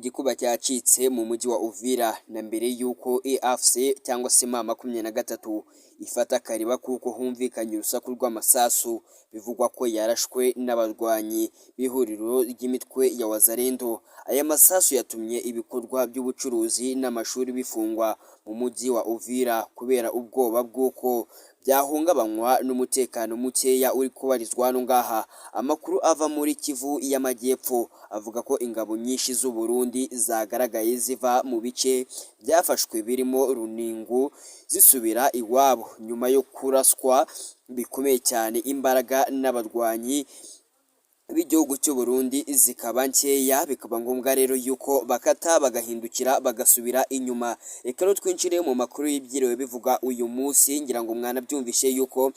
igikuba cyacitse mu mujyi wa Uvira na mbere y'uko AFC cyangwa se M23 ifata Kariba kuko humvikanye urusaku rw'amasasu bivugwa ko yarashwe n'abarwanyi b'ihuriro ry'imitwe ya Wazalendo. Aya masasu yatumye ibikorwa by'ubucuruzi n'amashuri bifungwa mu mujyi wa Uvira kubera ubwoba bw'uko byahungabanywa n'umutekano mukeya uri kubarizwa hano ngaha. Amakuru ava muri Kivu y'Amajyepfo avuga ko ingabo nyinshi z'u Burundi zagaragaye ziva mu bice byafashwe birimo Runingu zisubira iwabo nyuma yo kuraswa bikomeye cyane imbaraga n'abarwanyi b'igihugu cy'u Burundi zikaba nkeya, bikaba ngombwa rero yuko bakata bagahindukira bagasubira inyuma. Reka rero twinjire mu makuru y'ibyiriwe bivuga uyu munsi, ngira ngo mwanabyumvishe yuko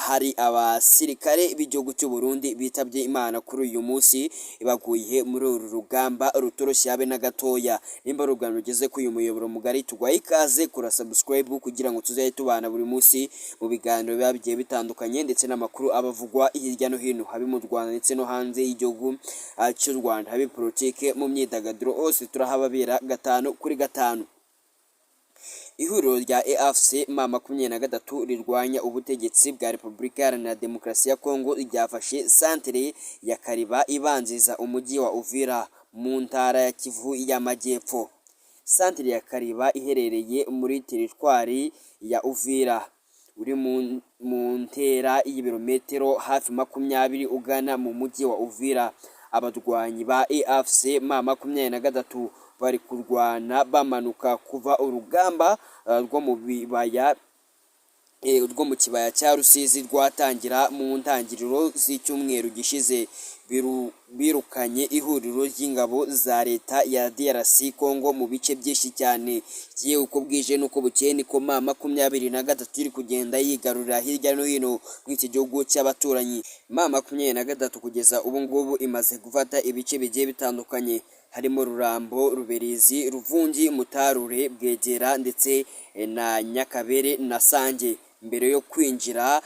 hari abasirikare b'igihugu cy'u Burundi bitabye Imana kuri uyu munsi, baguye muri uru rugamba rutoroshye habe na gatoya. Nimba urugamba rugeze ku uyu muyoboro mugari, tugwaye ikaze kura subscribe kugira ngo tuzaye tubana buri munsi mu biganiro biba bigiye bitandukanye ndetse n'amakuru abavugwa hirya no hino habe mu Rwanda ndetse no hanze y'igihugu cy'u Rwanda, habe politike mu myidagaduro, hose turahababera 5/5. Ihuriro rya AFC M23 rirwanya ubutegetsi bwa Repubulika Iharanira Demokarasi ya Kongo ryafashe santere ya Kariba ibanziza umujyi wa Uvira mu ntara ya Kivu y'Amajyepfo. Santere ya Kariba iherereye muri teritwari ya Uvira, uri mu ntera y'ibirometero hafi 20 ugana mu mujyi wa Uvira. Abarwanyi ba AFC M23 bari kurwana bamanuka kuva urugamba rwo mu kibaya cya Rusizi rwatangira mu ntangiriro z'icyumweru gishize. Birukanye ihuriro ry'ingabo za leta ya DRC Congo mu bice byinshi cyane. Yewe uko bwije nuko bukeye niko M23 iri kugenda yigarurira hirya no hino mw'iki gihugu cy'abaturanyi. M23 kugeza ubu ngubu imaze gufata ibice bigiye bitandukanye, harimo Rurambo, Ruberizi, Ruvungi, Mutarure, Bwegera ndetse na Nyakabere na Sange. Mbere yo kwinjira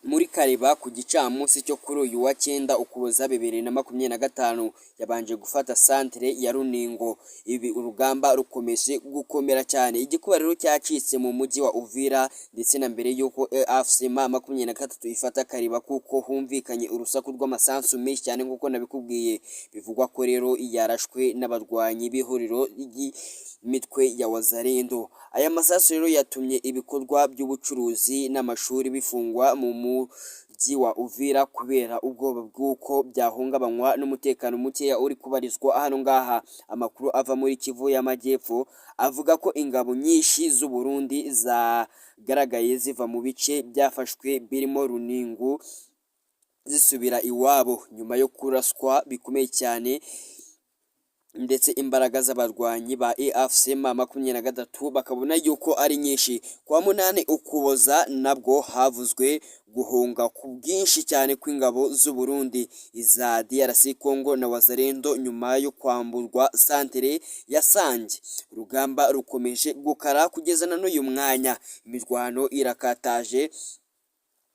muri Kariba ku gicamunsi cyo kuri uyu wa 9 Ukuboza 2025 yabanje gufata santere ya Runingo. Ibi urugamba rukomeje gukomera cyane, igikuba rero cyacitse mu mujyi wa Uvira ndetse na mbere yuko AFC M23 ifata Kariba kuko humvikanye urusaku rw'amasansu menshi cyane nk'uko nabikubwiye. Bivugwa ko rero yarashwe n'abarwanyi b'ihuriro ry'imitwe ya Wazalendo. Aya masasu rero yatumye ibikorwa by'ubucuruzi n'amashuri bifungwa mu mujyi wa Uvira kubera ubwoba bw'uko byahungabanywa n'umutekano mukeya uri kubarizwa hano ngaha. Amakuru ava muri Kivu y'Amajyepfo avuga ko ingabo nyinshi z'u Burundi zagaragaye ziva mu bice byafashwe birimo Runingu zisubira iwabo nyuma yo kuraswa bikomeye cyane, ndetse imbaraga z'abarwanyi ba AFC M23 bakabona yuko ari nyinshi. Kwa 8 Ukuboza nabwo havuzwe guhunga ku bwinshi cyane kw'ingabo z'u Burundi, iza DRC Congo na Wazalendo nyuma yo kwamburwa santere ya Sange. Urugamba rukomeje gukara kugeza na n'uyu mwanya, imirwano irakataje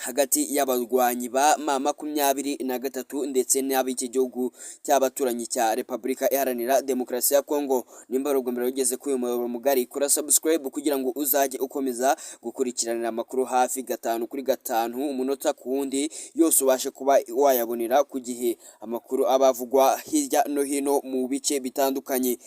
hagati y'abarwanyi ba M23 ndetse n'ab'iki gihugu cy'abaturanyi cya Repubulika Iharanira Demokarasi ya Kongo. Nimba urugomero rugeze kuri uyu muyoboro mugari, kora subscribe kugira ngo uzajye ukomeza gukurikiranira amakuru hafi 5/5 umunota ku wundi, yose ubashe kuba wayabonera ku gihe. Amakuru abavugwa hirya no hino mu bice bitandukanye.